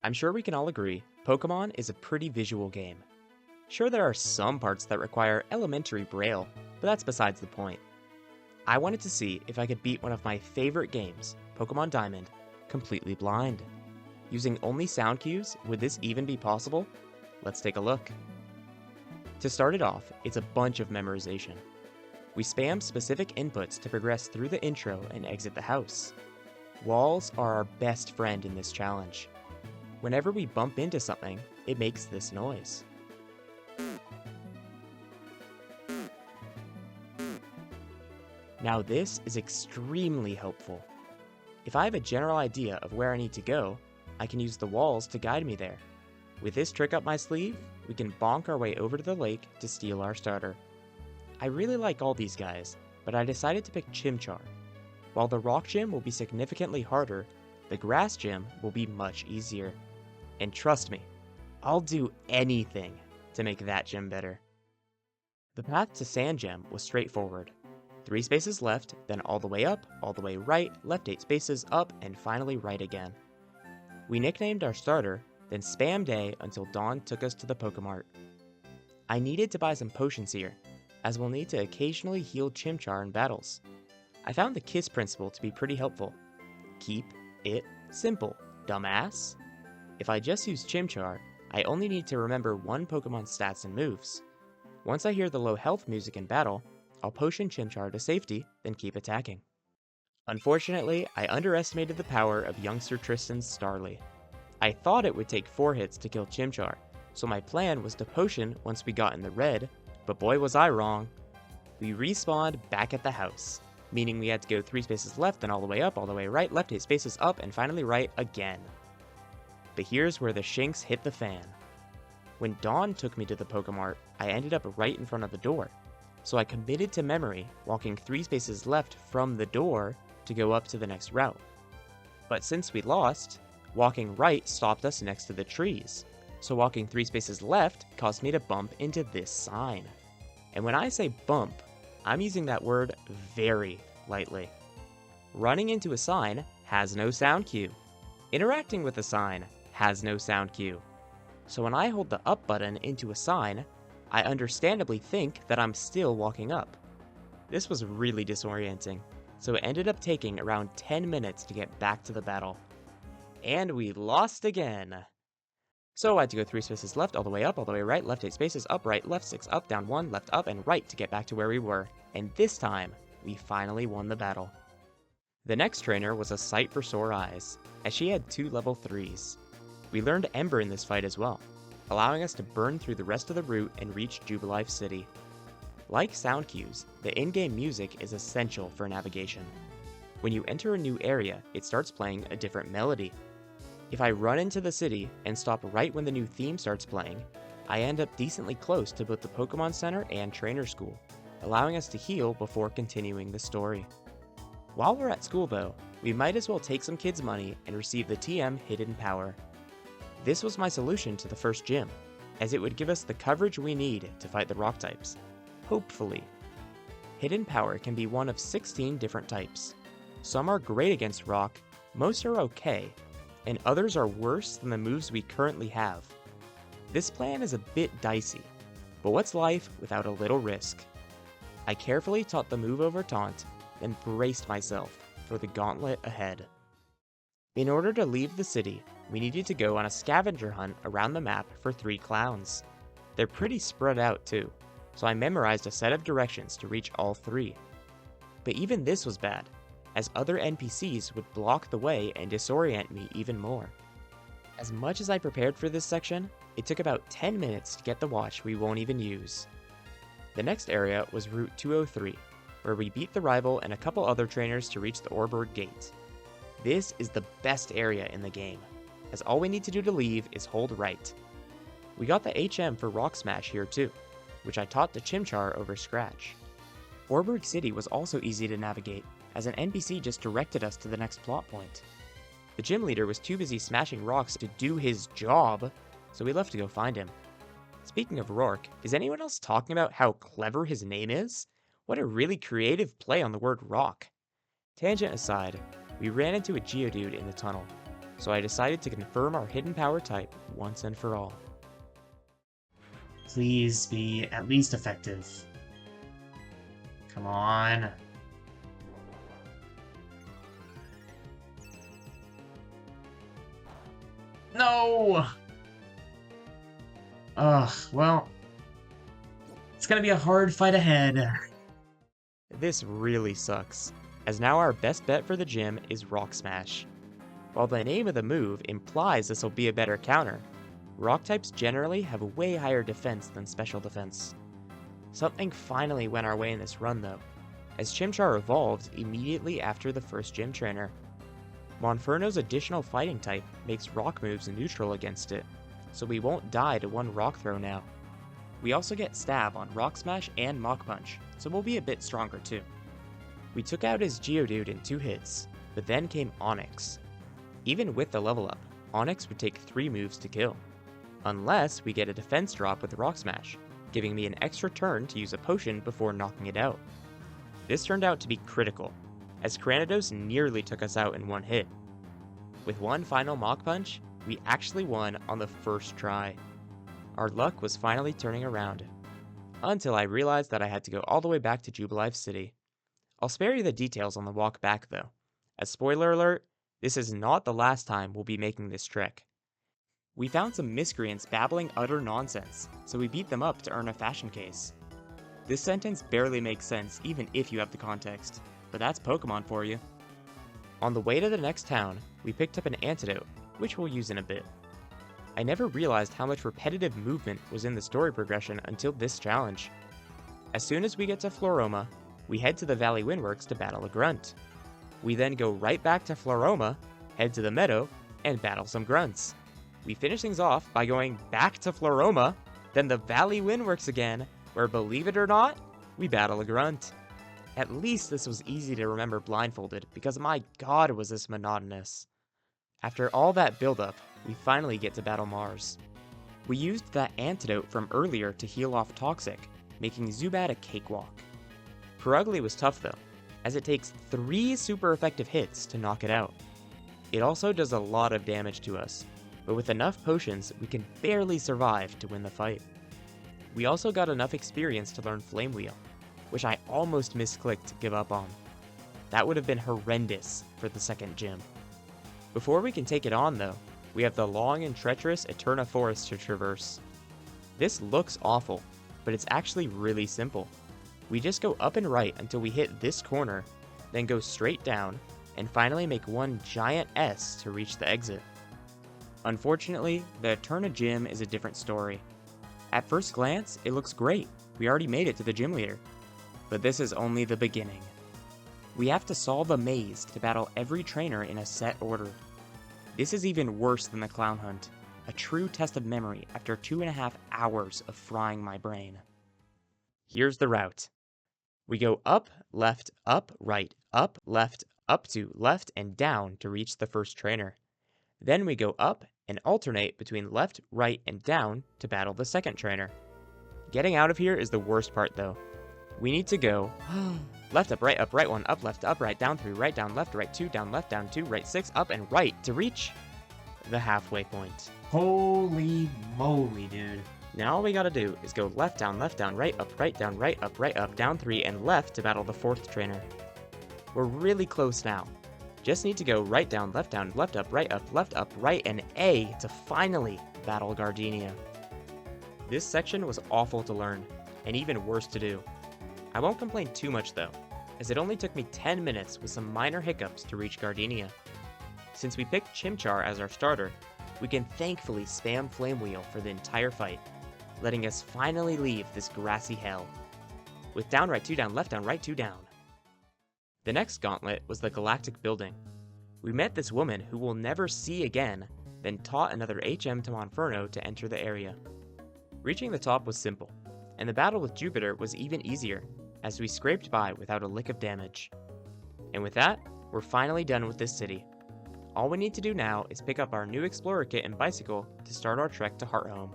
I'm sure we can all agree, Pokemon is a pretty visual game. Sure, there are some parts that require elementary braille, but that's besides the point. I wanted to see if I could beat one of my favorite games, Pokemon Diamond, completely blind. Using only sound cues, would this even be possible? Let's take a look. To start it off, it's a bunch of memorization. We spam specific inputs to progress through the intro and exit the house. Walls are our best friend in this challenge. Whenever we bump into something, it makes this noise. Now this is extremely helpful. If I have a general idea of where I need to go, I can use the walls to guide me there. With this trick up my sleeve, we can bonk our way over to the lake to steal our starter. I really like all these guys, but I decided to pick Chimchar. While the rock gym will be significantly harder, the grass gym will be much easier. And trust me, I'll do anything to make that gym better. The path to Sand Gem was straightforward. 3 spaces left, then all the way up, all the way right, left 8 spaces up, and finally right again. We nicknamed our starter, then spammed A until Dawn took us to the Pokemart. I needed to buy some potions here, as we'll need to occasionally heal Chimchar in battles. I found the KISS principle to be pretty helpful. Keep it simple, dumbass. If I just use Chimchar, I only need to remember one Pokemon's stats and moves. Once I hear the low health music in battle, I'll potion Chimchar to safety, then keep attacking. Unfortunately, I underestimated the power of youngster Tristan's Starly. I thought it would take 4 hits to kill Chimchar, so my plan was to potion once we got in the red, but boy was I wrong. We respawned back at the house, meaning we had to go 3 spaces left, then all the way up, all the way right, left 8 spaces up, and finally right again. But here's where the shinks hit the fan. When Dawn took me to the Pokemart, I ended up right in front of the door, so I committed to memory, walking 3 spaces left from the door to go up to the next route. But since we lost, walking right stopped us next to the trees, so walking 3 spaces left caused me to bump into this sign. And when I say bump, I'm using that word very lightly. Running into a sign has no sound cue. Interacting with a sign has no sound cue. So when I hold the up button into a sign, I understandably think that I'm still walking up. This was really disorienting, so it ended up taking around 10 minutes to get back to the battle. And we lost again! So I had to go 3 spaces left, all the way up, all the way right, left 8 spaces, up, right, left 6, up, down 1, left, up, and right to get back to where we were. And this time, we finally won the battle. The next trainer was a sight for sore eyes, as she had 2 level 3s. We learned Ember in this fight as well, allowing us to burn through the rest of the route and reach Jubilife City. Like sound cues, the in-game music is essential for navigation. When you enter a new area, it starts playing a different melody. If I run into the city and stop right when the new theme starts playing, I end up decently close to both the Pokemon Center and Trainer School, allowing us to heal before continuing the story. While we're at school though, we might as well take some kids' money and receive the TM Hidden Power. This was my solution to the first gym, as it would give us the coverage we need to fight the rock types. Hopefully. Hidden Power can be one of 16 different types. Some are great against rock, most are okay, and others are worse than the moves we currently have. This plan is a bit dicey, but what's life without a little risk? I carefully taught the move over taunt, then braced myself for the gauntlet ahead. In order to leave the city, we needed to go on a scavenger hunt around the map for 3 clowns. They're pretty spread out too, so I memorized a set of directions to reach all 3. But even this was bad, as other NPCs would block the way and disorient me even more. As much as I prepared for this section, it took about 10 minutes to get the watch we won't even use. The next area was Route 203, where we beat the rival and a couple other trainers to reach the Orberg Gate. This is the best area in the game, as all we need to do to leave is hold right. We got the HM for Rock Smash here too, which I taught to Chimchar over Scratch. Orberg City was also easy to navigate, as an NPC just directed us to the next plot point. The gym leader was too busy smashing rocks to do his job, so we left to go find him. Speaking of Rourke, is anyone else talking about how clever his name is? What a really creative play on the word rock. Tangent aside, we ran into a Geodude in the tunnel. so I decided to confirm our hidden power type once and for all. Please be at least effective. Come on. No! Ugh, well, it's gonna be a hard fight ahead. This really sucks, as now our best bet for the gym is Rock Smash. While the name of the move implies this will be a better counter, rock types generally have a way higher defense than special defense. Something finally went our way in this run though, as Chimchar evolved immediately after the first gym trainer. Monferno's additional fighting type makes rock moves neutral against it, so we won't die to one rock throw now. We also get stab on Rock Smash and Mach Punch, so we'll be a bit stronger too. We took out his Geodude in 2 hits, but then came Onix. Even with the level up, Onix would take 3 moves to kill, unless we get a defense drop with Rock Smash, giving me an extra turn to use a potion before knocking it out. This turned out to be critical, as Cranidos nearly took us out in 1 hit. With one final Mach Punch, we actually won on the first try. Our luck was finally turning around, until I realized that I had to go all the way back to Jubilife City. I'll spare you the details on the walk back though, as spoiler alert, this is not the last time we'll be making this trek. We found some miscreants babbling utter nonsense, so we beat them up to earn a fashion case. This sentence barely makes sense even if you have the context, but that's Pokemon for you. On the way to the next town, we picked up an antidote, which we'll use in a bit. I never realized how much repetitive movement was in the story progression until this challenge. As soon as we get to Floroma, we head to the Valley Windworks to battle a grunt. We then go right back to Floroma, head to the meadow, and battle some grunts. We finish things off by going back to Floroma, then the Valley Windworks again, where believe it or not, we battle a grunt. At least this was easy to remember blindfolded, because my god was this monotonous. After all that buildup, we finally get to battle Mars. We used that antidote from earlier to heal off Toxic, making Zubat a cakewalk. Purugly was tough though, as it takes 3 super effective hits to knock it out. It also does a lot of damage to us, but with enough potions, we can barely survive to win the fight. We also got enough experience to learn Flame Wheel, which I almost misclicked to give up on. That would have been horrendous for the second gym. Before we can take it on though, we have the long and treacherous Eterna Forest to traverse. This looks awful, but it's actually really simple. We just go up and right until we hit this corner, then go straight down, and finally make one giant S to reach the exit. Unfortunately, the Eterna gym is a different story. At first glance, it looks great. We already made it to the gym leader. But this is only the beginning. We have to solve a maze to battle every trainer in a set order. This is even worse than the clown hunt, a true test of memory after 2.5 hours of frying my brain. Here's the route. We go up, right, up, left, up to left, and down to reach the first trainer. Then we go up and alternate between left, right, and down to battle the second trainer. Getting out of here is the worst part though. We need to go left, up, right, 1, up, left, up, right, down 3, right, down, left, right, 2, down, left, down 2, right, 6, up, and right to reach the halfway point. Holy moly, dude. Now all we gotta do is go left, down, right, up, down 3, and left to battle the fourth trainer. We're really close now. Just need to go right, left, up, right, and A to finally battle Gardenia. This section was awful to learn, and even worse to do. I won't complain too much though, as it only took me 10 minutes with some minor hiccups to reach Gardenia. Since we picked Chimchar as our starter, we can thankfully spam Flame Wheel for the entire fight, letting us finally leave this grassy hell. With down, right, 2 down, left, down, right, 2 down. The next gauntlet was the Galactic Building. We met this woman who we'll never see again, then taught another HM to Monferno to enter the area. Reaching the top was simple, and the battle with Jupiter was even easier, as we scraped by without a lick of damage. And with that, we're finally done with this city. All we need to do now is pick up our new Explorer kit and bicycle to start our trek to Hearthome.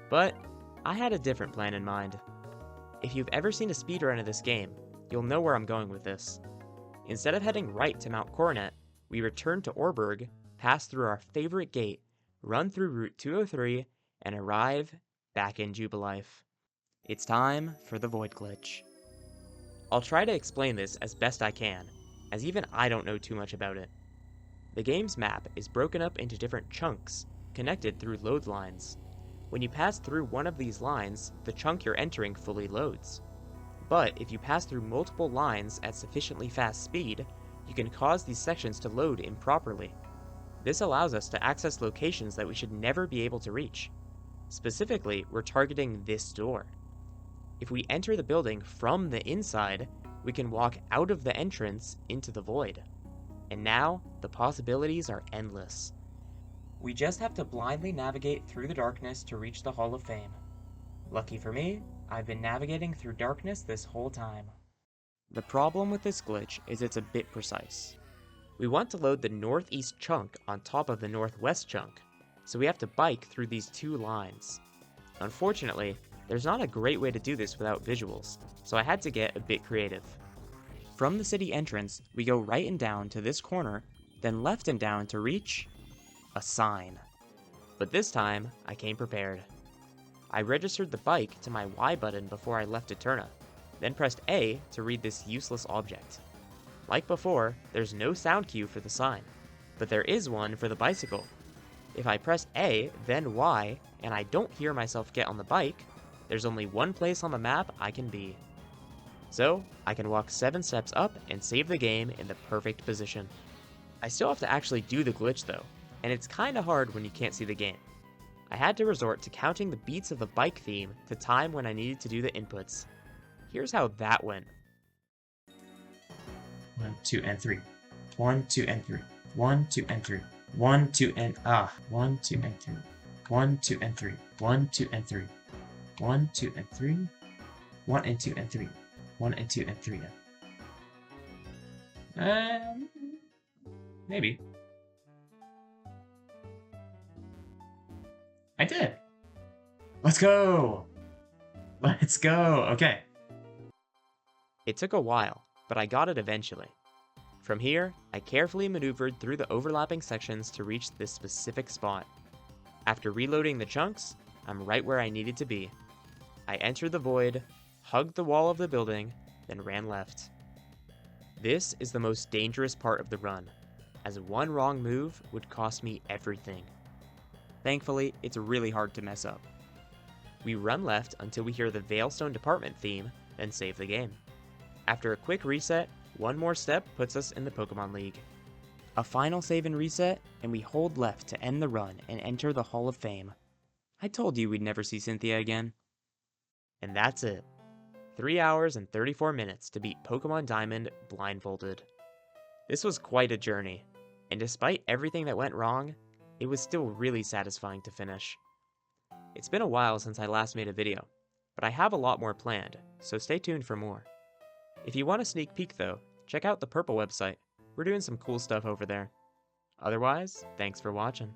But I had a different plan in mind. If you've ever seen a speedrun of this game, you'll know where I'm going with this. Instead of heading right to Mount Coronet, we return to Orberg, pass through our favorite gate, run through Route 203, and arrive back in Jubilife. It's time for the Void Glitch. I'll try to explain this as best I can, as even I don't know too much about it. The game's map is broken up into different chunks, connected through load lines. When you pass through one of these lines, the chunk you're entering fully loads. But if you pass through multiple lines at sufficiently fast speed, you can cause these sections to load improperly. This allows us to access locations that we should never be able to reach. Specifically, we're targeting this door. If we enter the building from the inside, we can walk out of the entrance into the void. And now, the possibilities are endless. We just have to blindly navigate through the darkness to reach the Hall of Fame. Lucky for me, I've been navigating through darkness this whole time. The problem with this glitch is it's a bit precise. We want to load the northeast chunk on top of the northwest chunk, so we have to bike through these two lines. Unfortunately, there's not a great way to do this without visuals, so I had to get a bit creative. From the city entrance, we go right and down to this corner, then left and down to reach a sign. But this time, I came prepared. I registered the bike to my Y button before I left Eterna, then pressed A to read this useless object. Like before, there's no sound cue for the sign, but there is one for the bicycle. If I press A, then Y, and I don't hear myself get on the bike, there's only one place on the map I can be. So, I can walk 7 steps up and save the game in the perfect position. I still have to actually do the glitch though, and it's kinda hard when you can't see the game. I had to resort to counting the beats of the bike theme to time when I needed to do the inputs. Here's how that went. 1, 2, and 3. 1, 2, and 3. 1, 2, and 3. 1, 2, and 1, 2, and 3. 1, 2, and 3. 1, 2, and 3. 1, 2, and 3. 1 and 2 and 3. 1 and 2 and 3. Maybe. I did. Let's go. Let's go. Okay. It took a while, but I got it eventually. From here, I carefully maneuvered through the overlapping sections to reach this specific spot. After reloading the chunks, I'm right where I needed to be. I entered the void, hugged the wall of the building, then ran left. This is the most dangerous part of the run, as one wrong move would cost me everything. Thankfully, it's really hard to mess up. We run left until we hear the Veilstone Department theme, then save the game. After a quick reset, one more step puts us in the Pokémon League. A final save and reset, and we hold left to end the run and enter the Hall of Fame. I told you we'd never see Cynthia again. And that's it. 3 hours and 34 minutes to beat Pokémon Diamond blindfolded. This was quite a journey, and despite everything that went wrong, it was still really satisfying to finish. It's been a while since I last made a video, but I have a lot more planned, so stay tuned for more. If you want a sneak peek though, check out the Purple website. We're doing some cool stuff over there. Otherwise, thanks for watching.